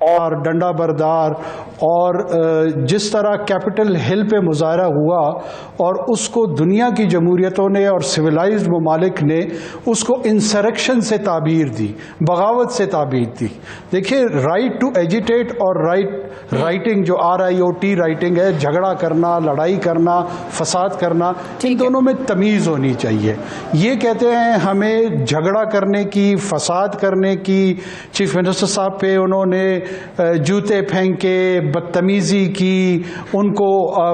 اور ڈنڈا بردار اور جس طرح کیپٹل ہل پہ مظاہرہ ہوا اور اس کو دنیا کی جمہوریتوں نے اور سویلائزڈ ممالک نے اس کو انسرکشن سے تعبیر دی، بغاوت سے تعبیر دی. دیکھیے رائٹ ٹو ایجیٹیٹ اور رائٹنگ جو RIOT رائٹنگ ہے، جھگڑا کرنا، لڑائی کرنا، فساد کرنا، ان دونوں میں تمیز ہونی چاہیے. یہ کہتے ہیں ہمیں جھگڑا کرنے کی، فساد کرنے کی، چیف منسٹر صاحب پہ انہوں نے جوتے پھینکے، بدتمیزی کی، ان کو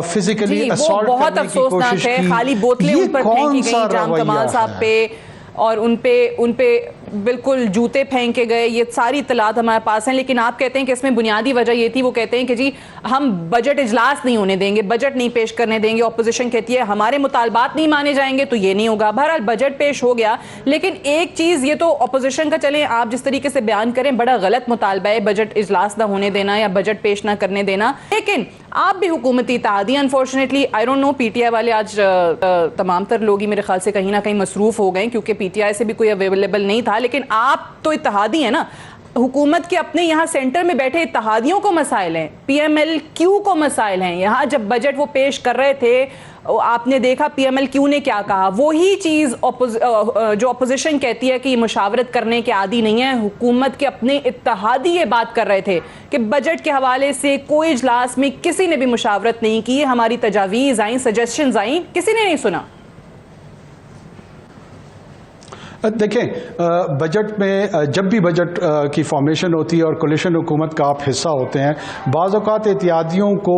فزیکلی اسالٹ کرنے کی کوشش کی. خالی بوتلیں ان پر پھینکی گئی جام کمال صاحب پہ، اور ان پہ بالکل جوتے پھینکے گئے. یہ ساری اطلاعات ہمارے پاس ہیں، لیکن آپ کہتے ہیں کہ اس میں بنیادی وجہ یہ تھی، وہ کہتے ہیں کہ جی ہم بجٹ اجلاس نہیں ہونے دیں گے، بجٹ نہیں پیش کرنے دیں گے. اپوزیشن کہتی ہے ہمارے مطالبات نہیں مانے جائیں گے تو یہ نہیں ہوگا. بہرحال بجٹ پیش ہو گیا، لیکن ایک چیز یہ تو اپوزیشن کا، چلیں آپ جس طریقے سے بیان کریں بڑا غلط مطالبہ ہے بجٹ اجلاس نہ ہونے دینا یا بجٹ پیش نہ کرنے دینا، لیکن آپ بھی حکومتی اتحادی unfortunately I don't know PTI ٹی آئی والے آج تمام تر لوگ ہی میرے خیال سے کہیں نہ کہیں مصروف ہو گئے کیونکہ پی ٹی آئی سے بھی کوئی اویلیبل نہیں تھا، لیکن آپ تو اتحادی ہیں نا. حکومت کے اپنے یہاں سینٹر میں بیٹھے اتحادیوں کو مسائل ہیں، PMLQ کو مسائل ہیں. یہاں جب بجٹ وہ پیش کر رہے تھے آپ نے دیکھا PMLQ نے کیا کہا. وہی چیز جو اپوزیشن کہتی ہے کہ یہ مشاورت کرنے کے عادی نہیں ہے، حکومت کے اپنے اتحادی یہ بات کر رہے تھے کہ بجٹ کے حوالے سے کوئی اجلاس میں کسی نے بھی مشاورت نہیں کی. ہماری تجاویز آئیں، سجیشنز آئیں، کسی نے نہیں سنا. دیکھیں بجٹ میں جب بھی بجٹ کی فارمیشن ہوتی ہے اور کولیشن حکومت کا آپ حصہ ہوتے ہیں، بعض اوقات اتحادیوں کو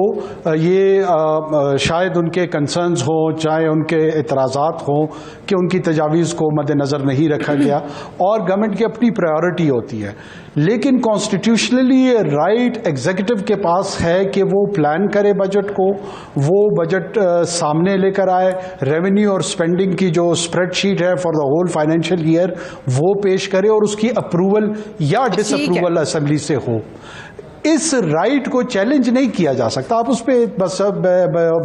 یہ شاید ان کے کنسرنز ہوں، چاہے ان کے اعتراضات ہوں کہ ان کی تجاویز کو مد نظر نہیں رکھا گیا، اور گورنمنٹ کی اپنی پرائیورٹی ہوتی ہے. لیکن کانسٹیٹیوشنلی رائٹ ایگزیکٹو کے پاس ہے کہ وہ پلان کرے بجٹ کو، وہ بجٹ سامنے لے کر آئے، ریونیو اور سپینڈنگ کی جو اسپریڈ شیٹ ہے for the whole financial year وہ پیش کرے اور اس کی اپروول یا ڈس اپروول اسمبلی سے ہو. اس رائٹ کو چیلنج نہیں کیا جا سکتا. آپ اس پہ بس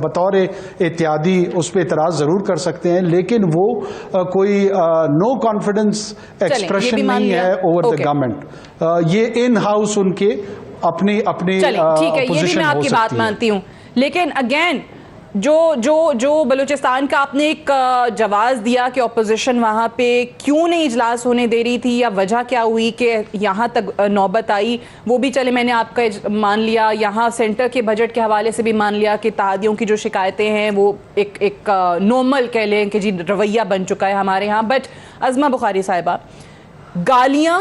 بطور اتحادی اس پہ اعتراض ضرور کر سکتے ہیں، لیکن وہ کوئی نو کانفیڈنس ایکسپریشن نہیں ہے اوور دا گورنمنٹ. یہ ان ہاؤس ان کے اپنی ٹھیک ہے، یہ بھی میں آپ کی بات مانتی ہوں، لیکن اگین جو بلوچستان کا آپ نے ایک جواز دیا کہ اپوزیشن وہاں پہ کیوں نہیں اجلاس ہونے دے رہی تھی یا وجہ کیا ہوئی کہ یہاں تک نوبت آئی، وہ بھی چلے میں نے آپ کا مان لیا. یہاں سینٹر کے بجٹ کے حوالے سے بھی مان لیا کہ اتحادیوں کی جو شکایتیں ہیں وہ ایک نارمل کہہ لیں کہ جی رویہ بن چکا ہے ہمارے ہاں. بٹ عظمہ بخاری صاحبہ، گالیاں،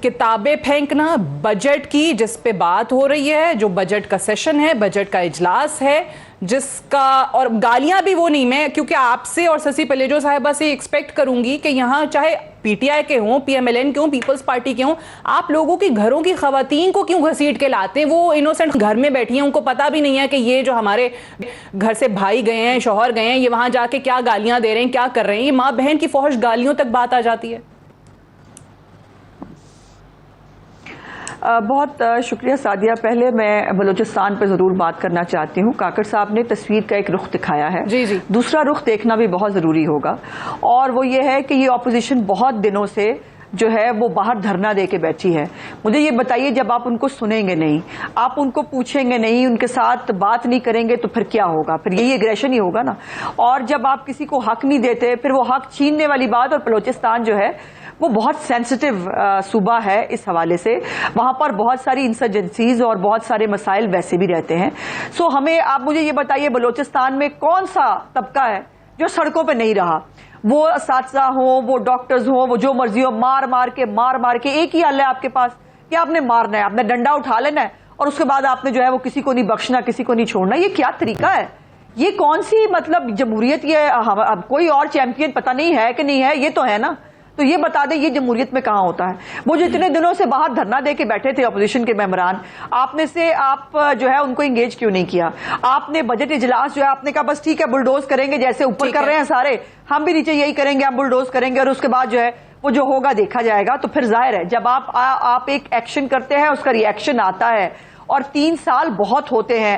کتابیں پھینکنا بجٹ کی جس پہ بات ہو رہی ہے، جو بجٹ کا سیشن ہے، بجٹ کا اجلاس ہے جس کا، اور گالیاں بھی وہ نہیں، میں کیونکہ آپ سے اور سسی پلیجو صاحبہ سے ایکسپیکٹ کروں گی کہ یہاں چاہے PTI کے ہوں، PMLN کے ہوں، پیپلز پارٹی کے ہوں، آپ لوگوں کی گھروں کی خواتین کو کیوں گھسیٹ کے لاتے ہیں؟ وہ انوسنٹ گھر میں بیٹھی ہیں، ان کو پتہ بھی نہیں ہے کہ یہ جو ہمارے گھر سے بھائی گئے ہیں، شوہر گئے ہیں، یہ وہاں جا کے کیا گالیاں دے رہے ہیں، کیا کر رہے ہیں. یہ ماں بہن کی فحش گالیوں تک بات آ جاتی ہے. بہت شکریہ سعدیہ. پہلے میں بلوچستان پہ ضرور بات کرنا چاہتی ہوں. کاکڑ صاحب نے تصویر کا ایک رخ دکھایا ہے، جی دوسرا رخ دیکھنا بھی بہت ضروری ہوگا، اور وہ یہ ہے کہ یہ اپوزیشن بہت دنوں سے جو ہے وہ باہر دھرنا دے کے بیٹھی ہے. مجھے یہ بتائیے، جب آپ ان کو سنیں گے نہیں، آپ ان کو پوچھیں گے نہیں، ان کے ساتھ بات نہیں کریں گے تو پھر کیا ہوگا؟ پھر یہی ایگریشن ہی ہوگا نا. اور جب آپ کسی کو حق نہیں دیتے، پھر وہ حق چھیننے والی بات. اور بلوچستان جو ہے وہ بہت سینسٹیو صوبہ ہے اس حوالے سے، وہاں پر بہت ساری انسرجنسیز اور بہت سارے مسائل ویسے بھی رہتے ہیں. سو ہمیں آپ مجھے یہ بتائیے، بلوچستان میں کون سا طبقہ ہے جو سڑکوں پہ نہیں رہا؟ وہ اساتذہ ہوں، وہ ڈاکٹرز ہوں، وہ جو مرضی ہو، مار مار کے ایک ہی حل ہے آپ کے پاس کہ آپ نے مارنا ہے، آپ نے ڈنڈا اٹھا لینا ہے، اور اس کے بعد آپ نے جو ہے وہ کسی کو نہیں بخشنا، کسی کو نہیں چھوڑنا. یہ کیا طریقہ ہے؟ یہ کون سی مطلب جمہوریت؟ یہ اب کوئی اور چیمپئن پتہ نہیں ہے کہ نہیں ہے، یہ تو ہے نا. تو یہ بتا دیں یہ جمہوریت میں کہاں ہوتا ہے؟ وہ جو اتنے دنوں سے باہر دھرنا دے کے بیٹھے تھے اپوزیشن کے ممبران، آپ نے سے آپ جو ہے ان کو انگیج کیوں نہیں کیا؟ آپ نے بجٹ اجلاس جو ہے آپ نے کہا بس ٹھیک ہے بلڈوز کریں گے، جیسے اوپر کر رہے ہیں سارے، ہم بھی نیچے یہی کریں گے، ہم بلڈوز کریں گے، اور اس کے بعد جو ہے وہ جو ہوگا دیکھا جائے گا. تو پھر ظاہر ہے جب آپ ایک ایکشن کرتے ہیں، اس کا ری ایکشن آتا ہے، اور 3 سال بہت ہوتے ہیں.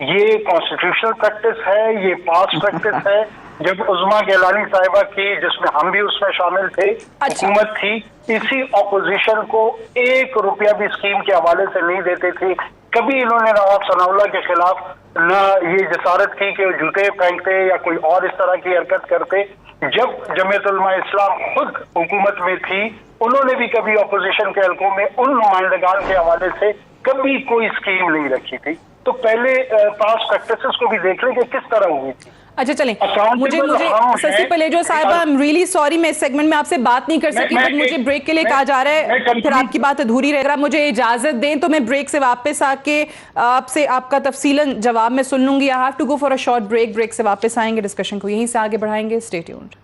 یہ کانسٹیٹیوشنل پریکٹس ہے, یہ پاس پریکٹس ہے. جب عظما گیلانی صاحبہ کی, جس میں ہم بھی اس میں شامل تھے, حکومت تھی, اسی اپوزیشن کو 1 روپیہ بھی اسکیم کے حوالے سے نہیں دیتے تھے. کبھی انہوں نے نواب ثناء اللہ کے خلاف نہ یہ جسارت کی کہ وہ جوتے پھینکتے یا کوئی اور اس طرح کی حرکت کرتے. جب جمعیت علماء اسلام خود حکومت میں تھی, انہوں نے بھی کبھی اپوزیشن کے حلقوں میں ان نمائندگان کے حوالے سے کبھی کوئی اسکیم نہیں رکھی تھی. تو پہلے پاس پریکٹسز کو بھی دیکھ لیں کہ کس طرح ہوئی تھی. اچھا چلیں, مجھے سسی پلیجو صاحبہ, آئی ایم ریئلی سوری میں اس سیگمنٹ میں آپ سے بات نہیں کر سکی, بٹ مجھے بریک کے لیے کہا جا رہا ہے, پھر آپ کی بات ادھوری رہ رہا. مجھے اجازت دیں تو میں بریک سے واپس آ کے آپ سے آپ کا تفصیلاً جواب میں سن لوں گی. I have to go for a short break. Break سے واپس آئیں گے, ڈسکشن کو یہیں سے آگے بڑھائیں گے. Stay tuned.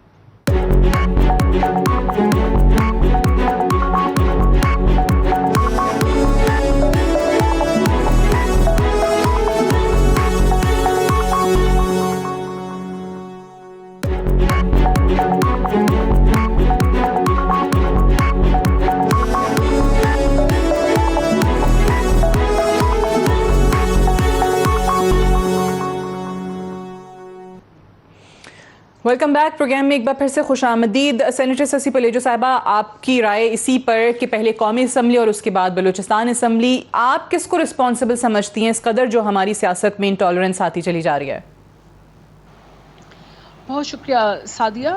Welcome back. Programme میں ایک بار پھر سے خوش آمدید. سینیٹر سسی پلیجو صاحبہ, آپ کی رائے اسی پر کہ پہلے قومی اسمبلی اور اس کے بعد بلوچستان اسمبلی, آپ کس کو رسپانسبل سمجھتی ہیں اس قدر جو ہماری سیاست میں انٹالرنس آتی چلی جا رہی ہے؟ بہت شکریہ سعدیہ,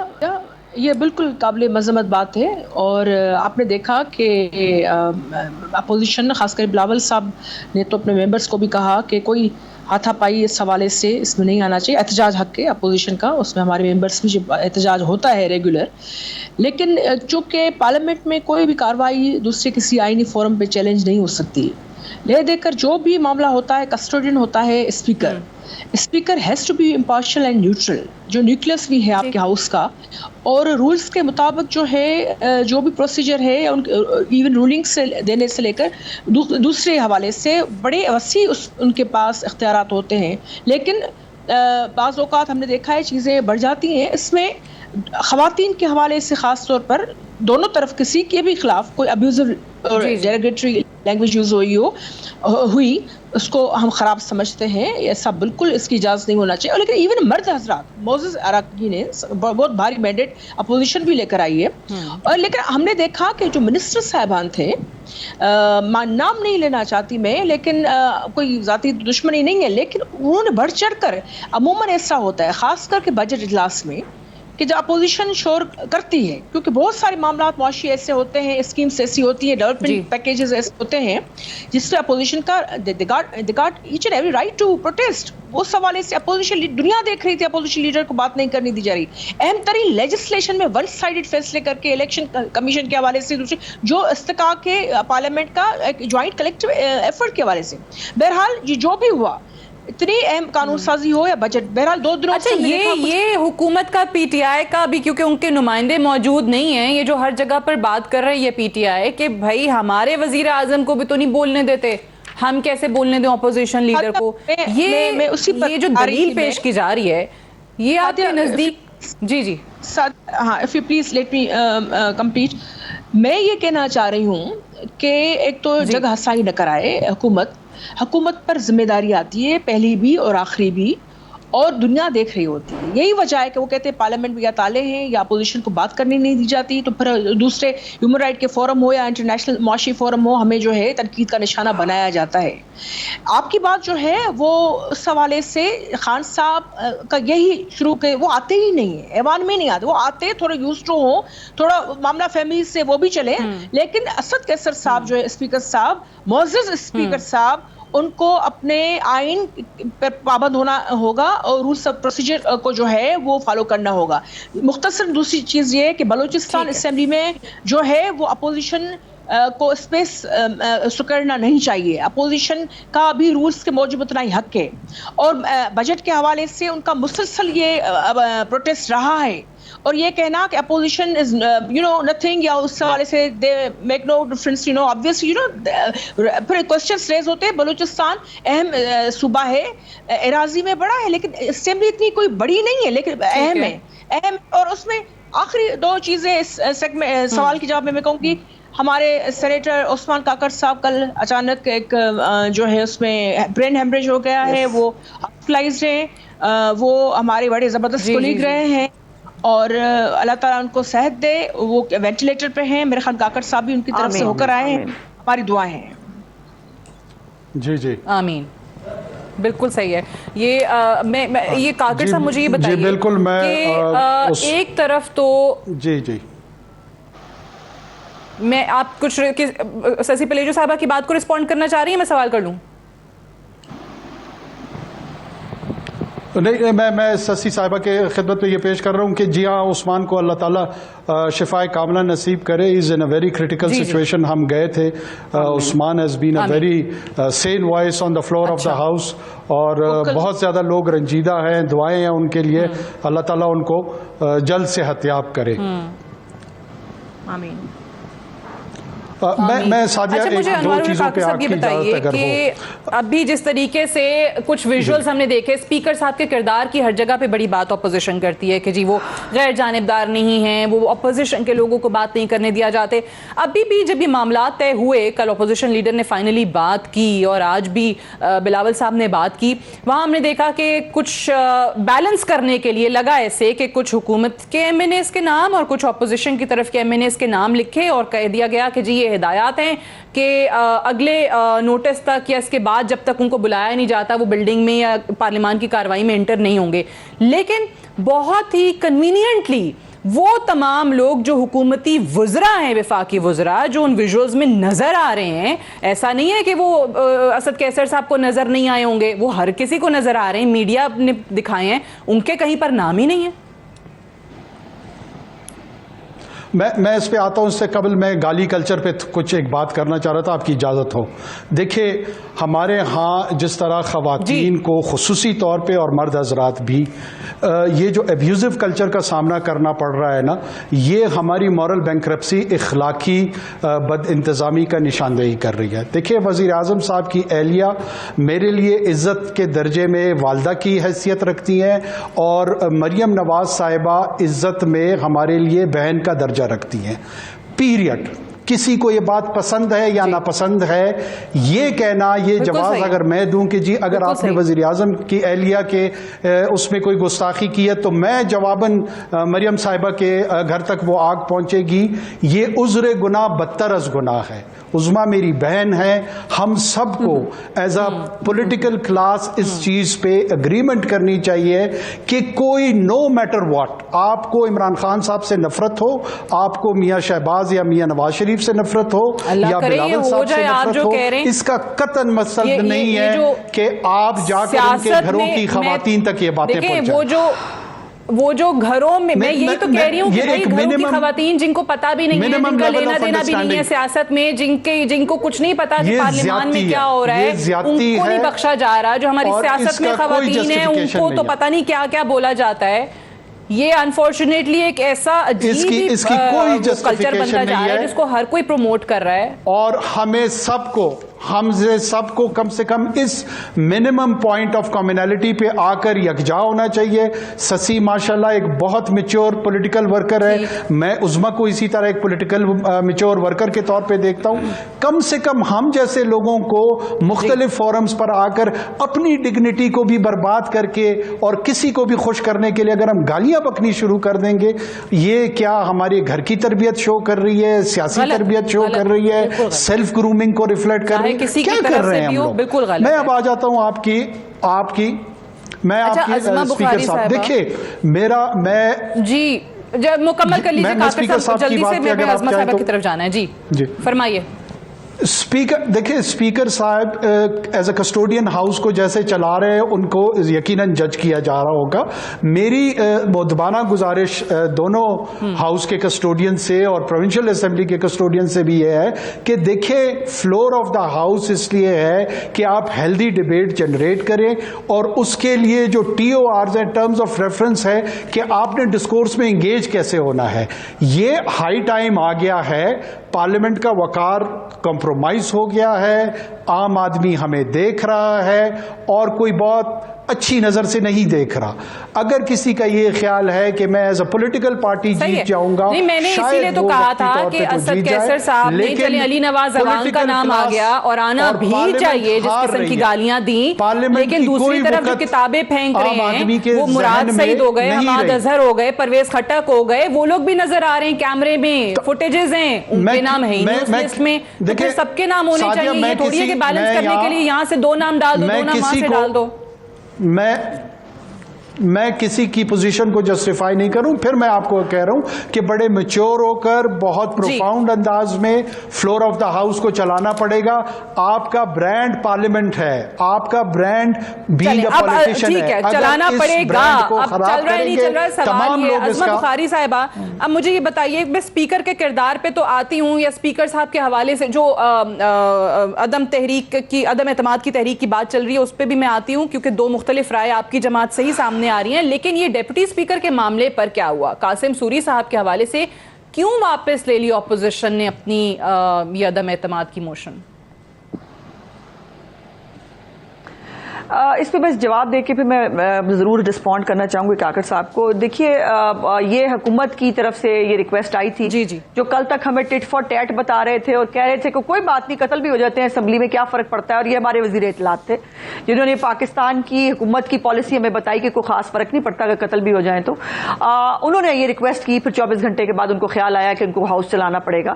یہ بالکل قابل مذمت بات ہے. اور آپ نے دیکھا کہ اپوزیشن خاص کر بلاول صاحب نے تو اپنے ممبرز کو بھی کہا کہ کوئی ہاتھا پائی اس حوالے سے اس میں نہیں آنا چاہیے. احتجاج حق ہے اپوزیشن کا, اس میں ہمارے ممبرز بھی احتجاج ہوتا ہے ریگولر, لیکن چونکہ پارلیمنٹ میں کوئی بھی کارروائی دوسرے کسی آئینی فورم پہ چیلنج نہیں ہو سکتی. لے دے کر جو بھی معاملہ ہوتا ہے, کسٹوڈین ہوتا ہے speaker. Speaker has to be impartial and neutral, جو نیوکلس بھی ہے آپ کے ہاؤس کا, اور رولز کے مطابق جو ہے جو بھی پروسیجر ہے ایون رولنگ سے دینے سے لے کر دوسرے حوالے سے بڑے وسیع ان کے پاس اختیارات ہوتے ہیں. لیکن بعض اوقات ہم نے دیکھا ہے چیزیں بڑھ جاتی ہیں. اس میں خواتین کے حوالے سے خاص طور پر دونوں طرف کسی کے بھی خلاف کوئی ابیوزو اور ڈیروگیٹری لینگویج یوز ہوئی, اس کو ہم خراب سمجھتے ہیں. ایسا بالکل اس کی اجازت نہیں ہونا چاہیے. لیکن ایون مرد حضرات, موزز اراکی نے بہت بھاری مینڈیٹ اپوزیشن بھی لے کر آئی ہے. اور لیکن ہم نے دیکھا کہ جو منسٹر صاحبان تھے, نام نہیں لینا چاہتی میں, لیکن کوئی ذاتی دشمنی نہیں ہے, لیکن انہوں نے بڑھ چڑھ کر, عموماً ایسا ہوتا ہے خاص کر کے بجٹ اجلاس میں, کہ جو اپوزیشن شور کرتی ہے, کیونکہ بہت سارے معاملات معاشی ایسے ہوتے ہیں, اسکیمز ایسی ہوتی ہیں, ڈیولپمنٹ پیکیجز ایسے ہوتے ہیں جس سے اپوزیشن کا they got each and every right to protest. اس حوالے سے اپوزیشن دنیا دیکھ رہی تھی, اپوزیشن لیڈر کو بات نہیں کرنی دی جا رہی. اہم ترین لیجسلیشن میں ون سائیڈڈ فیصلے کر کے الیکشن کمیشن کے حوالے سے, دوسرے جو استحقاق کے پارلیمنٹ کا جوائنٹ کلیکٹیو ایفرٹ کے حوالے سے. بہرحال جو بھی ہوا, اتنی اہم قانون سازی ہو یا بجٹ, بہرحال 2 دنوں. اچھا, یہ حکومت کا پی ٹی آئی کا بھی, کیونکہ ان کے نمائندے موجود نہیں ہیں, یہ جو ہر جگہ پر بات کر رہے ہیں یہ پی ٹی آئی کہ بھائی ہمارے وزیر اعظم کو بھی تو نہیں بولنے دیتے, ہم کیسے بولنے دیں اپوزیشن لیڈر کو. یہ جو دلیل پیش کی جا رہی ہے, یہ آپ کے نزدیک؟ جی ہاں, if you please let me complete. میں یہ کہنا چاہ رہی ہوں کہ ایک تو جگہ ہسائی نہ کرائے حکومت پر ذمہ داری آتی ہے, پہلی بھی اور آخری بھی, اور دنیا دیکھ رہی ہوتی ہے. یہی وجہ ہے کہ وہ کہتے ہیں پارلیمنٹ میں یا تالے ہیں یا اپوزیشن کو بات کرنی نہیں دی جاتی, تو پھر دوسرے ہیومن رائٹ کے فورم ہو یا انٹرنیشنل معاشی فورم ہو, ہمیں جو ہے تنقید کا نشانہ بنایا جاتا ہے. آپ کی بات جو ہے وہ اس حوالے سے خان صاحب کا یہی شروع کے, وہ آتے ہی نہیں ہیں, ایوان میں نہیں آتے. وہ آتے تھوڑے یوز ٹو ہوں, تھوڑا معاملہ فیملی سے وہ بھی چلے, لیکن اسد کیسر صاحب جو ہے اسپیکر صاحب, معزز اسپیکر صاحب, ان کو اپنے آئین پر پابند ہونا ہوگا اور رولز آف پروسیجر کو جو ہے وہ فالو کرنا ہوگا. مختصر دوسری چیز یہ ہے کہ بلوچستان اسمبلی میں جو ہے وہ اپوزیشن کو اسپیس سکڑنا نہیں چاہیے. اپوزیشن کا بھی رولز کے موجب اتنا ہی حق ہے, اور بجٹ کے حوالے سے ان کا مسلسل یہ پروٹیسٹ رہا ہے. اور یہ کہنا کہ اپوزیشن از نتھنگ, یا اس حوالے سے they make no difference, obviously پھر کوسچنس ریز ہوتے ہیں. بلوچستان اہم صوبہ ہے, اراضی میں بڑا ہے, لیکن اسمبلی اتنی کوئی بڑی نہیں ہے, لیکن اہم ہے. اور اس میں آخری 2 چیزیں اس سوال کے جواب میں کہوں گی. ہمارے سینیٹر عثمان کاکڑ صاحب کل اچانک ایک جو ہے اس میں برین ہیمریج ہو گیا ہے, وہ ہاسپٹلائزڈ ہیں, وہ ہمارے بڑے زبردست کولیگ رہے ہیں اور اللہ تعالیٰ ان کو صحت دے, وہ وینٹیلیٹر پہ ہیں. میرے خیال کاکڑ صاحب بھی ان کی طرف سے ہو کر آئے ہیں, ہماری دعائیں ہیں. جی جی آمین. بالکل صحیح ہے. یہ کاکڑ صاحب مجھے یہ بتائیے جی بالکل میں کہ ایک طرف تو جی جی میں آپ کچھ سسی پلیجو صاحبہ کی بات کو رسپونڈ کرنا چاہ رہی ہیں, میں سوال کر لوں. نہیں, میں سسی صاحبہ کے خدمت میں یہ پیش کر رہا ہوں کہ جی ہاں, عثمان کو اللہ تعالیٰ شفائے کاملہ نصیب کرے. Is in a very critical situation. ہم گئے تھے, Usman has been a very seen voice on the floor of the house, اور بہت زیادہ لوگ رنجیدہ ہیں. دعائیں ہیں ان کے لیے, اللہ تعالیٰ ان کو جلد صحت یاب کرے. آمین. میں سعدیہ ایک دو چیزوں پہ آپ کی اجازت اگر ہو. ابھی جس طریقے سے کچھ ویژولز ہم نے دیکھے, اسپیکر صاحب کے کردار کی ہر جگہ پہ بڑی بات اپوزیشن کرتی ہے کہ جی وہ غیر جانبدار نہیں ہیں, وہ اپوزیشن کے لوگوں کو بات نہیں کرنے دیا جاتے. ابھی بھی جب یہ معاملات طے ہوئے, کل اپوزیشن لیڈر نے فائنلی بات کی اور آج بھی بلاول صاحب نے بات کی, وہاں ہم نے دیکھا کہ کچھ بیلنس کرنے کے لیے لگا ایسے کہ کچھ حکومت کے ایم این ایز کے نام اور کچھ اپوزیشن کی طرف کے ایم این ایز کے نام لکھے اور کہہ دیا گیا کہ جی یہ ہدایات ہیں کہ اگلے نوٹس تک یا اس کے بعد جب تک ان کو بلایا نہیں جاتا وہ بلڈنگ میں یا پارلیمان کی کارروائی میں انٹر نہیں ہوں گے. لیکن بہت ہی کنوینئنٹلی وہ تمام لوگ جو حکومتی وزراء ہیں, وفاقی وزراء, جو ان ویژولز میں نظر آ رہے ہیں, ایسا نہیں ہے کہ وہ اسد کیسر صاحب کو نظر نہیں آئے ہوں گے, وہ ہر کسی کو نظر آ رہے ہیں, میڈیا نے دکھائے ہیں, ان کے کہیں پر نام ہی نہیں ہے. میں اس پہ آتا ہوں. اس سے قبل میں گالی کلچر پہ کچھ ایک بات کرنا چاہ رہا تھا, آپ کی اجازت ہو. دیکھیں, ہمارے ہاں جس طرح خواتین کو خصوصی طور پہ اور مرد حضرات بھی یہ جو ابیوزو کلچر کا سامنا کرنا پڑ رہا ہے نا, یہ ہماری مورل بینکرپسی, اخلاقی بد انتظامی کا نشاندہی کر رہی ہے. دیکھیں, وزیر اعظم صاحب کی اہلیہ میرے لیے عزت کے درجے میں والدہ کی حیثیت رکھتی ہیں, اور مریم نواز صاحبہ عزت میں ہمارے لیے بہن کا درجہ رکھتی ہیں. پیریڈ. کسی کو یہ بات پسند ہے یا ناپسند ہے, یہ کہنا, یہ جواز اگر میں دوں کہ جی اگر آپ نے وزیر اعظم کی اہلیہ کے اس میں کوئی گستاخی کی ہے تو میں جواباً مریم صاحبہ کے گھر تک وہ آگ پہنچے گی, یہ عذر گناہ بدتر از گناہ ہے. عظمیٰ میری بہن ہے. ہم سب کو ایز اے پولیٹیکل کلاس اس چیز پہ اگریمنٹ کرنی چاہیے کہ کوئی نو میٹر واٹ, آپ کو عمران خان صاحب سے نفرت ہو, آپ کو میاں شہباز یا میاں نواز شریف سے نفرت ہو یا بلاول صاحب سے نفرت ہو, اس کا قطعاً مقصد نہیں ہے کہ آپ جا کر ان کے گھروں کی خواتین تک یہ باتیں پہنچائیں. وہ جو گھروں میں, میں یہی تو کہہ رہی ہوں کہ گھروں کی خواتین جن کو پتا بھی نہیں ہے, جن کا لینا دینا بھی نہیں ہے سیاست میں, جن کو کچھ نہیں پتا کہ پارلیمان میں کیا ہو رہا ہے, ان کو نہیں بخشا جا رہا. جو ہماری سیاست میں خواتین ہیں ان کو تو پتا نہیں کیا کیا بولا جاتا ہے. یہ انفارچونیٹلی ایک ایسا عجیب کلچر بنتا جا رہا ہے جس کو ہر کوئی پروموٹ کر رہا ہے. اور ہمیں سب کو کم سے کم اس منیمم پوائنٹ آف کامنالٹی پہ آ کر یکجا ہونا چاہیے. سسی ماشاءاللہ ایک بہت میچور پولیٹیکل ورکر ہے, میں عظمیٰ کو اسی طرح ایک پولیٹیکل میچور ورکر کے طور پہ دیکھتا ہوں. کم سے کم ہم جیسے لوگوں کو مختلف فورمز پر آ کر اپنی ڈگنیٹی کو بھی برباد کر کے اور کسی کو بھی خوش کرنے کے لیے اگر ہم گالیاں بکنی شروع کر دیں گے, یہ کیا ہمارے گھر کی تربیت شو کر رہی ہے, سیاسی تربیت شو کر رہی ہے, سیلف گرومنگ کو ریفلیکٹ کر رہی ہے, کیا کر رہے ہیں ہم لوگ. میں اب آ جاتا ہوں آپ کی اسپیکر صاحب. دیکھیے جی مکمل کر لیجیے کاکڑ صاحب, جلدی سے میں عظمیٰ صاحبہ کی طرف جانا ہے. جی فرمائیے. دیکھیں, اسپیکر صاحب ایز اے کسٹوڈین ہاؤس کو جیسے چلا رہے ہیں ان کو یقیناً جج کیا جا رہا ہوگا. میری مؤدبانہ گزارش دونوں ہاؤس کے کسٹوڈین سے اور پروونشل اسمبلی کے کسٹوڈین سے بھی یہ ہے کہ دیکھیں, فلور آف دا ہاؤس اس لیے ہے کہ آپ ہیلدی ڈیبیٹ جنریٹ کریں, اور اس کے لیے جو ٹی او آرز ہیں, ٹرمز آف ریفرنس ہے کہ آپ نے ڈسکورس میں انگیج کیسے ہونا ہے. یہ ہائی ٹائم آ گیا ہے, پارلیمنٹ کا وقار کمپرومائز ہو گیا ہے, عام آدمی ہمیں دیکھ رہا ہے, اور کوئی بہت اچھی نظر سے نہیں دیکھ رہا. اگر کسی کا یہ خیال ہے کہ میں ایز اے پولیٹیکل پارٹی جیت جاؤں گا, نہیں, میں نے اسی لیے تو کہا تھا کہ اسد کیسر صاحب نے چلے علی نواز اوان کا نام آ گیا اور آنا بھی چاہیے جس قسم کی گالیاں دیں, لیکن دوسری طرف جو کتابیں پھینک رہے ہیں وہ مراد سعید ہو گئے, حماد اظہر ہو گئے, پرویز خٹک ہو گئے, وہ لوگ بھی نظر آ رہے ہیں کیمرے میں, فوٹیجز ہیں, ان کے نام ہیں نیوز لسٹ میں, تو پھر سب کے نام ہونے چاہیے. یہ تھوڑی ہے کہ بیلنس کرنے کے لیے یہاں سے 2 نام ڈال دو, 2 نام وہاں سے ڈال دو. میں کسی کی پوزیشن کو جسٹیفائی نہیں کروں. پھر میں آپ کو کہہ رہا ہوں کہ بڑے میچور ہو کر بہت پروفاؤنڈ انداز میں فلور آف دا ہاؤس کو چلانا پڑے گا. آپ کا برانڈ پارلیمنٹ ہے, آپ کا برانڈ بینگ اے پولیٹیشین ہے. چلانا پڑے گا. اب چل رہا ہے نہیں چل رہا ہے, سوال یہ عظمت بخاری صاحبہ, اب مجھے یہ بتائیے, میں اسپیکر کے کردار پہ تو آتی ہوں, یا اسپیکر صاحب کے حوالے سے جو عدم اعتماد کی تحریک کی بات چل رہی ہے اس پہ بھی میں آتی ہوں, کیونکہ 2 مختلف رائے آپ کی جماعت سے ہی سامنے آ رہی ہیں. لیکن یہ ڈیپٹی اسپیکر کے معاملے پر کیا ہوا؟ قاسم سوری صاحب کے حوالے سے کیوں واپس لے لی اپوزیشن نے اپنی یہ عدم اعتماد کی موشن؟ اس پہ بس جواب دے کے پھر میں ضرور رسپونڈ کرنا چاہوں گی کاکر صاحب کو. دیکھیے, یہ حکومت کی طرف سے یہ ریکویسٹ آئی تھی, جی جو کل تک ہمیں ٹٹ فار ٹیٹ بتا رہے تھے اور کہہ رہے تھے کہ کوئی بات نہیں, قتل بھی ہو جاتے ہیں اسمبلی میں, کیا فرق پڑتا ہے. اور یہ ہمارے وزیر اطلاعات تھے جنہوں نے پاکستان کی حکومت کی پالیسی ہمیں بتائی کہ کوئی خاص فرق نہیں پڑتا اگر قتل بھی ہو جائیں تو. انہوں نے یہ ریکویسٹ کی, پھر 24 گھنٹے کے بعد ان کو خیال آیا کہ ان کو ہاؤس چلانا پڑے گا,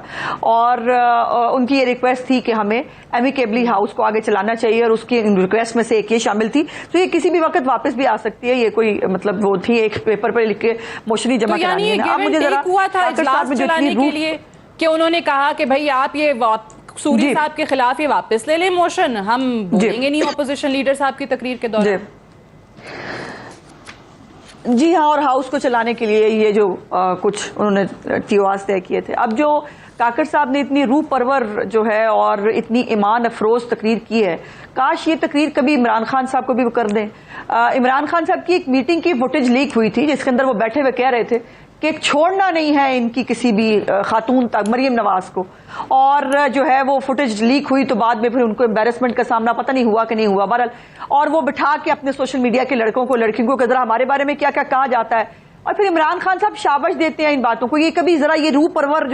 اور ان کی یہ ریکویسٹ تھی کہ ہمیں ایمیکیبلی ہاؤس کو آگے چلانا چاہیے, اور اس کی ریکویسٹ میں سے ایک یہ شامل تھی. تو یہ کسی بھی وقت واپس بھی آ سکتی ہے, یہ کوئی مطلب وہ تھی ایک پیپر پر لکھ کے موشنی جمع کرانی ہے. اب مجھے ذرا ہوا تھا اجلاس چلانے کے لیے کہ انہوں نے کہا کہ بھائی آپ یہ سوری صاحب کے خلاف یہ واپس لے لیں موشن, ہم بولیں گے نہیں اپوزیشن لیڈر صاحب کی تقریر کے دوران. جی ہاں, اور ہاؤس کو چلانے کے لیے یہ جو کچھ انہوں نے تیواز طے کیے تھے. اب جو کاکر صاحب نے اتنی روح پرور جو ہے اور اتنی ایمان افروز تقریر کی ہے, کاش یہ تقریر کبھی عمران خان صاحب کو بھی کر دیں. عمران خان صاحب کی ایک میٹنگ کی فوٹیج لیک ہوئی تھی جس کے اندر وہ بیٹھے ہوئے کہہ رہے تھے کہ چھوڑنا نہیں ہے ان کی کسی بھی خاتون تک, مریم نواز کو, اور جو ہے وہ فوٹیج لیک ہوئی تو بعد میں پھر ان کو امبیرسمنٹ کا سامنا پتہ نہیں ہوا کہ نہیں ہوا. بہرحال, اور وہ بٹھا کے اپنے سوشل میڈیا کے لڑکوں کو لڑکیوں کو ذرا ہمارے بارے میں کیا کیا کہا جاتا ہے, اور پھر عمران خان صاحب شاباش دیتے ہیں ان باتوں کو. یہ کبھی ذرا یہ روح پرور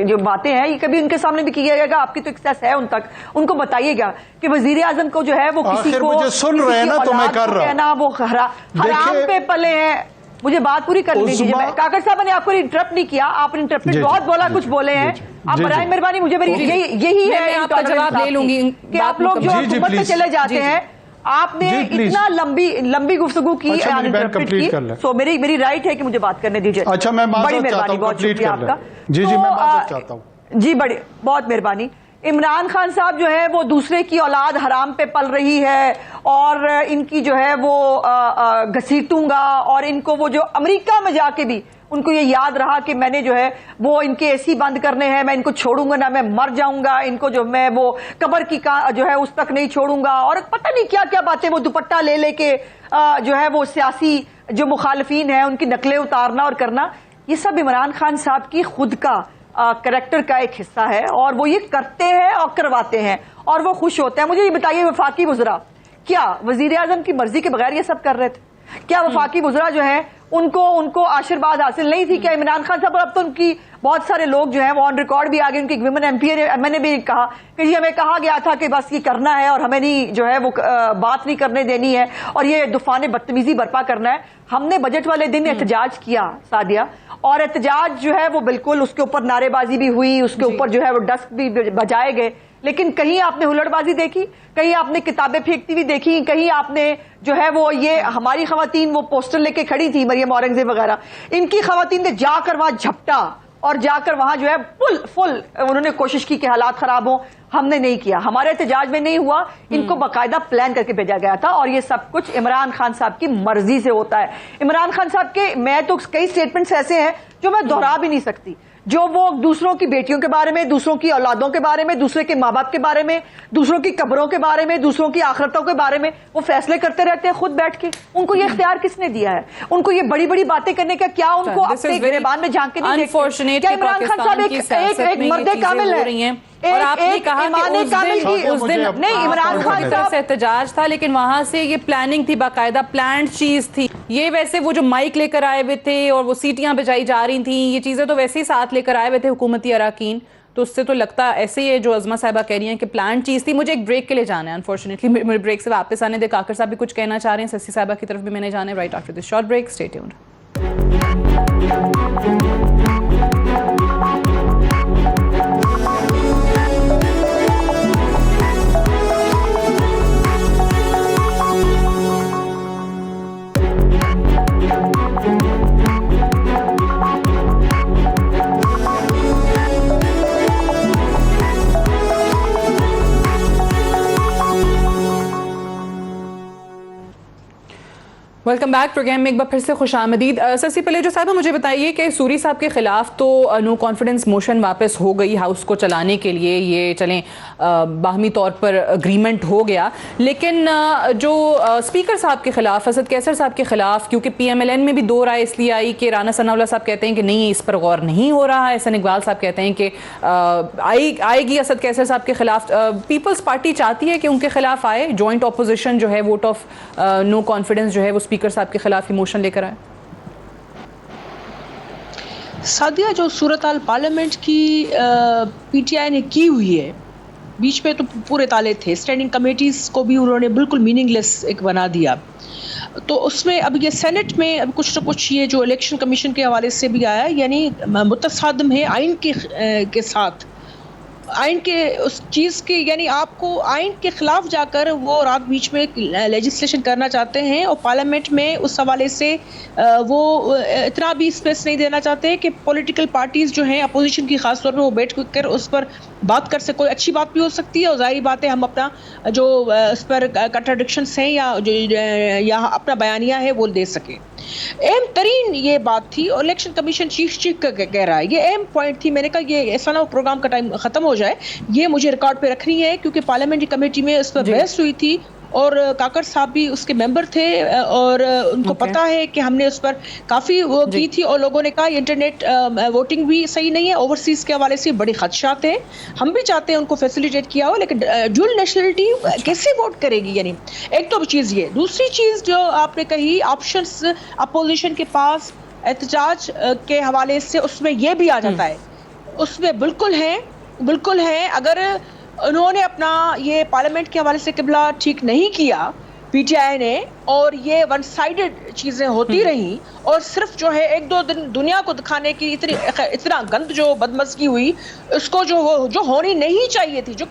جو باتیں ہیں یہ کبھی ان کے سامنے بھی کیا جائے گا؟ آپ کی تو ایکسیس ہے ان تک, ان کو بتائیے گا کہ وزیر اعظم کو جو ہے وہ کسی کو سن رہے ہیں نا, تو میں کر رہا ہوں, وہ حرام پہ پلے ہیں. مجھے بات پوری کر لیجیے. کاکر صاحب نے آپ کو انٹرپٹ نہیں کیا, آپ نے انٹرپٹ بہت بولا, کچھ بولے ہیں آپ, برائے مہربانی مجھے یہی ہے آپ کا جواب لے لوں گی کہ آپ لوگ جو حکومت میں چلے جاتے ہیں, آپ نے اتنا لمبی گفتگو کی, سو میری رائٹ ہے کہ مجھے بات کرنے دیجیے. اچھا, میں بڑی مہربانی, بہت شکریہ آپ کا. جی میں معذرت چاہتا ہوں. جی بہت مہربانی. عمران خان صاحب جو ہے وہ دوسرے کی اولاد حرام پہ پل رہی ہے, اور ان کی جو ہے وہ گھسیٹوں گا, اور ان کو وہ جو امریکہ میں جا کے بھی ان کو یہ یاد رہا کہ میں نے جو ہے وہ ان کے AC بند کرنے ہیں, میں ان کو چھوڑوں گا نہ, میں مر جاؤں گا, ان کو جو میں وہ قبر کی جو ہے اس تک نہیں چھوڑوں گا, اور پتہ نہیں کیا کیا باتیں, وہ دوپٹہ لے کے جو ہے وہ سیاسی جو مخالفین ہیں ان کی نقلیں اتارنا اور کرنا, یہ سب عمران خان صاحب کی خود کا کریکٹر کا ایک حصہ ہے, اور وہ یہ کرتے ہیں اور کرواتے ہیں اور وہ خوش ہوتے ہیں. مجھے یہ بتائیے, وفاقی وزراء کیا وزیر اعظم کی مرضی کے بغیر یہ سب کر رہے تھے؟ کیا وفاقی وزراء جو ہیں ان کو آشیرواد حاصل نہیں تھی؟ کیا عمران خان صاحب, اب تو ان کی بہت سارے لوگ جو ہیں وہ آن ریکارڈ بھی آگے, ان کی ویمن MP میں نے بھی کہا کہ جی ہمیں کہا گیا تھا کہ بس یہ کرنا ہے اور ہمیں نہیں جو ہے وہ بات نہیں کرنے دینی ہے, اور یہ دفعہ بدتمیزی برپا کرنا ہے. ہم نے بجٹ والے دن احتجاج کیا سعدیہ, اور احتجاج جو ہے وہ بالکل اس کے اوپر نعرے بازی بھی ہوئی, اس کے اوپر جو ہے وہ ڈسک بھی بجائے گئے, لیکن کہیں آپ نے ہلڑ بازی دیکھی, کہیں آپ نے کتابیں پھینکتی ہوئی دیکھی, کہیں آپ نے جو ہے وہ یہ ہماری خواتین وہ پوسٹر لے کے کھڑی تھی, مریم اورنگزیب وغیرہ, ان کی خواتین نے جا کر وہاں جھپٹا اور جا کر وہاں جو ہے فل انہوں نے کوشش کی کہ حالات خراب ہوں. ہم نے نہیں کیا, ہمارے احتجاج میں نہیں ہوا, ان کو باقاعدہ پلان کر کے بھیجا گیا تھا, اور یہ سب کچھ عمران خان صاحب کی مرضی سے ہوتا ہے. عمران خان صاحب کے میں تو کئی سٹیٹمنٹس ایسے ہیں جو میں دہرا بھی نہیں سکتی, جو وہ دوسروں کی بیٹیوں کے بارے میں, دوسروں کی اولادوں کے بارے میں, دوسرے کے ماں باپ کے بارے میں, دوسروں کی قبروں کے بارے میں, دوسروں کی آخرتوں کے بارے میں وہ فیصلے کرتے رہتے ہیں خود بیٹھ کے. ان کو یہ اختیار کس نے دیا ہے؟ ان کو یہ بڑی بڑی باتیں کرنے کا کیا ان کو اپنے گریبان میں جھانک کے نہیں دیکھتے؟ کیا عمران خان صاحب ایک مرد کامل ہے؟ اور آپ نے کہا کہ اس دن نہیں عمران خان کی طرف سے احتجاج تھا، لیکن وہاں سے یہ پلاننگ تھی، باقاعدہ پلانڈ چیز تھی یہ. ویسے وہ جو مائک لے کر آئے ہوئے تھے اور وہ سیٹیاں بجائی جا رہی تھیں، یہ چیزیں تو ویسے ہی ساتھ لے کر آئے ہوئے تھے حکومتی اراکین. تو اس سے تو لگتا ایسے ہی ہے جو عظمہ صاحبہ کہہ رہی ہیں کہ پلانڈ چیز تھی. مجھے ایک بریک کے لیے جانا ہے، انفارچونیٹلی میرے بریک سے واپس آنے دے. کاکر صاحب بھی کچھ کہنا چاہ رہے ہیں، سسی صاحبہ کی طرف بھی میں نے جانا ہے. Right after this short break, stay tuned. Welcome back. Programme میں ایک بار پھر سے خوش آمدید. سسی پلیجو صاحبہ مجھے بتائیے کہ سوری صاحب کے خلاف تو نو کانفیڈنس موشن واپس ہو گئی ہاؤس کو چلانے کے لیے، یہ چلیں باہمی طور پر اگریمنٹ ہو گیا، لیکن جو اسپیکر صاحب کے خلاف، اسد کیسر صاحب کے خلاف، کیونکہ پی ایم ایل این میں بھی دو رائے اس لیے آئی کہ رانا ثناء اللہ صاحب کہتے ہیں کہ نہیں اس پر غور نہیں ہو رہا ہے، احسن اقبال صاحب کہتے ہیں کہ آئے گی اسد کیسر صاحب کے خلاف. پیپلز پارٹی چاہتی ہے کہ ان کے خلاف آئے، جوائنٹ اپوزیشن جو ہے ووٹ آف نو کانفیڈنس جو ہے وہ اسپیکر صاحب کے خلاف ہی موشن لے کر آئے. سعدیہ، جو صورتحال پارلیمنٹ کی پی ٹی آئی نے کی ہوئی ہے، بیچ میں تو پورے تالے تھے، اسٹینڈنگ کمیٹیز کو بھی انہوں نے بالکل میننگ لیس ایک بنا دیا. تو اس میں اب یہ سینٹ میں اب کچھ نہ کچھ یہ جو الیکشن کمیشن کے حوالے سے بھی آیا، یعنی متصادم ہے آئین کے ساتھ، آئین کے اس چیز کی، یعنی آپ کو آئین کے خلاف جا کر وہ رات بیچ میں لیجسلیشن کرنا چاہتے ہیں، اور پارلیمنٹ میں اس حوالے سے وہ اتنا بھی اسپیس نہیں دینا چاہتے کہ پولیٹیکل پارٹیز جو ہیں اپوزیشن کی، خاص طور پہ وہ بیٹھ کر اس پر بات کر سکے. کوئی اچھی بات بھی ہو سکتی ہے، اور ظاہری بات ہے ہم اپنا جو اس پر کنٹراڈکشنس ہیں یا اپنا بیانیہ ہے وہ دے سکیں. اہم ترین یہ بات تھی، اور الیکشن کمیشن چیخ کہہ رہا ہے، یہ اہم پوائنٹ تھی. میں نے کہا یہ ایسا نہ ہو پروگرام کا ٹائم ختم ہو جائے، یہ مجھے ریکارڈ پہ رکھنی ہے، کیونکہ پارلیمنٹری کمیٹی میں اس پر بحث ہوئی تھی، اور کاکر صاحب بھی اس کے ممبر تھے، اور ان کو پتا ہے کہ ہم نے اس پر کافی وہ کی تھی، اور لوگوں نے کہا انٹرنیٹ ووٹنگ بھی صحیح نہیں ہے، اوورسیز کے حوالے سے بڑے خدشات ہیں، ہم بھی چاہتے ہیں ان کو فیسیلیٹیٹ کیا ہو، لیکن ڈوئل نیشنلٹی کیسے ووٹ کرے گی؟ یعنی ایک تو چیز یہ. دوسری چیز جو آپ نے کہی، آپشنز اپوزیشن کے پاس احتجاج کے حوالے سے، اس میں یہ بھی آ جاتا ہے، اس میں بالکل ہے. اگر انہوں نے اپنا یہ پارلیمنٹ کے حوالے سے قبلہ ٹھیک نہیں کیا پی ٹی آئی نے، اور یہ ون سائیڈڈ چیزیں ہوتی رہیں، اور صرف جو ہے ایک دو دن دنیا کو دکھانے کی اتنا گند جو بدمزگی ہوئی، اس کو جو ہونی نہیں چاہیے تھی، جو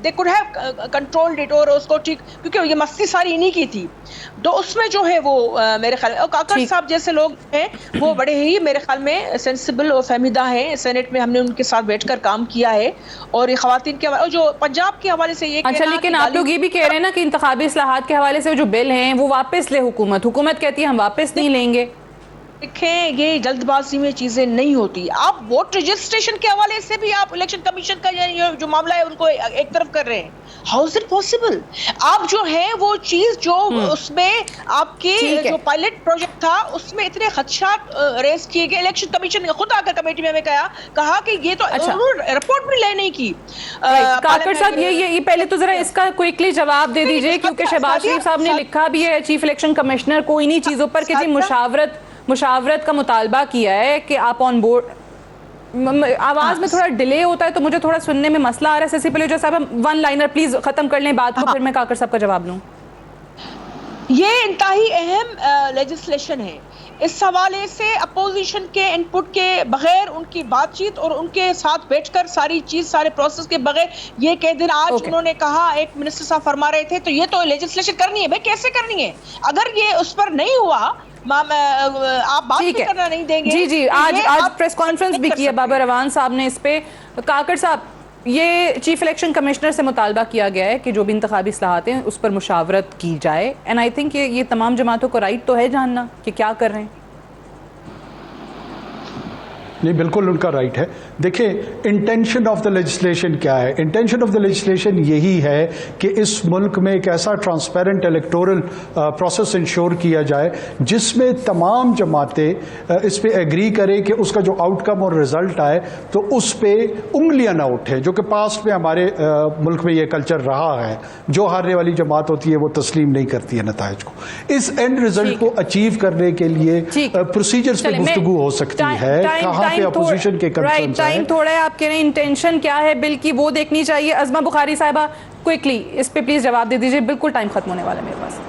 they could have controlled it, اور اس کو ٹھیک، کیونکہ یہ مستی ساری انہی کی تھی. تو اس میں جو ہے وہ میرے خیال میں، اور کاکر صاحب جیسے لوگ ہیں وہ بڑے ہی میرے خیال میں سینسیبل اور فہمیدہ ہیں. سینٹ میں ہم نے ان کے ساتھ بیٹھ کر کام کیا ہے، اور یہ خواتین کے حوالے، جو پنجاب کے حوالے سے یہ اچھا، لیکن آپ لوگ یہ بھی کہہ رہے ہیں نا کہ انتخابی اصلاحات کے حوالے سے جو بل ہیں وہ واپس لے حکومت کہتی ہے ہم واپس نہیں لیں گے. دیکھیں، یہ جلد بازی میں چیزیں نہیں ہوتی. آپ ووٹ رجسٹریشن کے حوالے سے بھی آپ الیکشن کمیشن کا جو معاملہ ہے ان کو ایک طرف کر رہے ہیں. How is it possible? آپ جو ہے وہ چیز جو اس میں آپ کے جو پائلٹ پروجیکٹ تھا اس میں اتنے خدشات ریز کیے گئے، الیکشن کمیشن نے خود آ کر کمیٹی میں ہمیں کہا کہ یہ تو رپورٹ بھی لے نہیں کی. کاکر صاحب یہ پہلے تو ذرا اس کا کوئکلی جواب دے دیجئے، کیونکہ شہباز شریف صاحب نے لکھا بھی ہے چیف الیکشن کمشنر کو انہی چیزوں پر کہ جی مشاورت کا مطالبہ کیا ہے کہ آپ آن بورڈ. آواز میں تھوڑا ڈیلے ہوتا ہے تو مجھے تھوڑا سننے میں مسئلہ آ رہا ہے. سسی پلیجو صاحب ون لائنر پلیز ختم کر لیں بات کو، پھر میں کاکر صاحب کا جواب لوں. یہ انتہائی اہم لیجسلیشن ہے. اس حوالے سے اپوزیشن کے انپٹ کے بغیر، ان کی بات چیت اور ان کے ساتھ بیٹھ کر ساری چیز، سارے پروسیس کے بغیر، یہ کہ دن آج انہوں نے کہا، ایک منسٹر صاحب فرما رہے تھے، تو یہ تو لیجسلیشن کرنی ہے. بھائی کیسے کرنی ہے؟ اگر یہ اس پر نہیں ہوا، آپ بات بھی کرنا نہیں دیں گے. جی آج پریس کانفرنس بھی کیا بابر روان صاحب نے اس پہ. کاکر صاحب، یہ چیف الیکشن کمشنر سے مطالبہ کیا گیا ہے کہ جو بھی انتخابی اصلاحات ہیں اس پر مشاورت کی جائے، اینڈ آئی تھنک یہ تمام جماعتوں کو رائٹ تو ہے جاننا کہ کیا کر رہے ہیں. نہیں، بالکل ان کا رائٹ ہے. دیکھیں انٹینشن آف دا لیجسلیشن کیا ہے. انٹینشن آف دا لیجسلیشن یہی ہے کہ اس ملک میں ایک ایسا ٹرانسپیرنٹ الیکٹورل پروسیس انشور کیا جائے جس میں تمام جماعتیں اس پہ ایگری کریں کہ اس کا جو آؤٹ کم اور رزلٹ آئے تو اس پہ انگلیاں نہ اٹھے, جو کہ پاسٹ میں ہمارے ملک میں یہ کلچر رہا ہے. جو ہارنے والی جماعت ہوتی ہے وہ تسلیم نہیں کرتی ہے نتائج کو. اس اینڈ رزلٹ کو اچیو کرنے کے لیے پروسیجرز پہ گفتگو ہو سکتی ہے, کہاں پہ اپوزیشن کے کنسرنز ہیں. ٹائم تھوڑا ہے, آپ کہہ رہے ہیں انٹینشن کیا ہے بل کی وہ دیکھنی چاہیے. ازما بخاری صاحبہ کوئکلی اس پہ پلیز جواب دے دیجیے, بالکل ٹائم ختم ہونے والا ہے میرے پاس.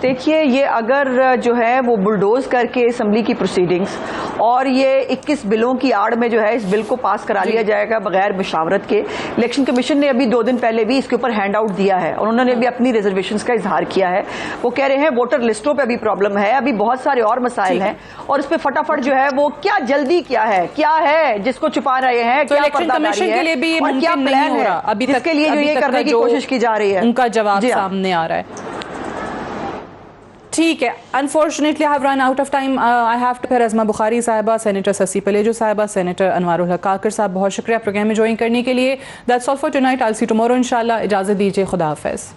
دیکھیے یہ اگر جو ہے وہ بلڈوز کر کے اسمبلی کی پروسیڈنگز اور یہ 21 بلوں کی آڑ میں جو ہے اس بل کو پاس کرا لیا جائے گا بغیر مشاورت کے. الیکشن کمیشن نے ابھی 2 دن پہلے بھی اس کے اوپر ہینڈ آؤٹ دیا ہے اور انہوں نے بھی اپنی ریزرویشنز کا اظہار کیا ہے. وہ کہہ رہے ہیں ووٹر لسٹوں پہ بھی پرابلم ہے, ابھی بہت سارے اور مسائل ہیں اور اس پہ فٹافٹ جو ہے وہ کیا جلدی کیا ہے جس کو چھپا رہے ہیں, کیا پردہ کے لیے بھی یہ اور کیا ممکن پلان نہیں ہو ہے رہا ابھی جس تک کے لیے جو یہ کرنے کی کوشش کی جا رہی ہے, ان کا جواب سامنے آ رہا ہے. ٹھیک ہے, unfortunately I have run out of time. I have to. پھر ازما بخاری صاحبہ, سینیٹر سسی پلیجو صاحبہ, سینیٹر انوار الحق کاکر صاحب, بہت شکریہ پروگرام میں جوائن کرنے کے لیے. That's all for tonight. I see tomorrow انشاءاللہ. اجازت دیجیے, خدا حافظ.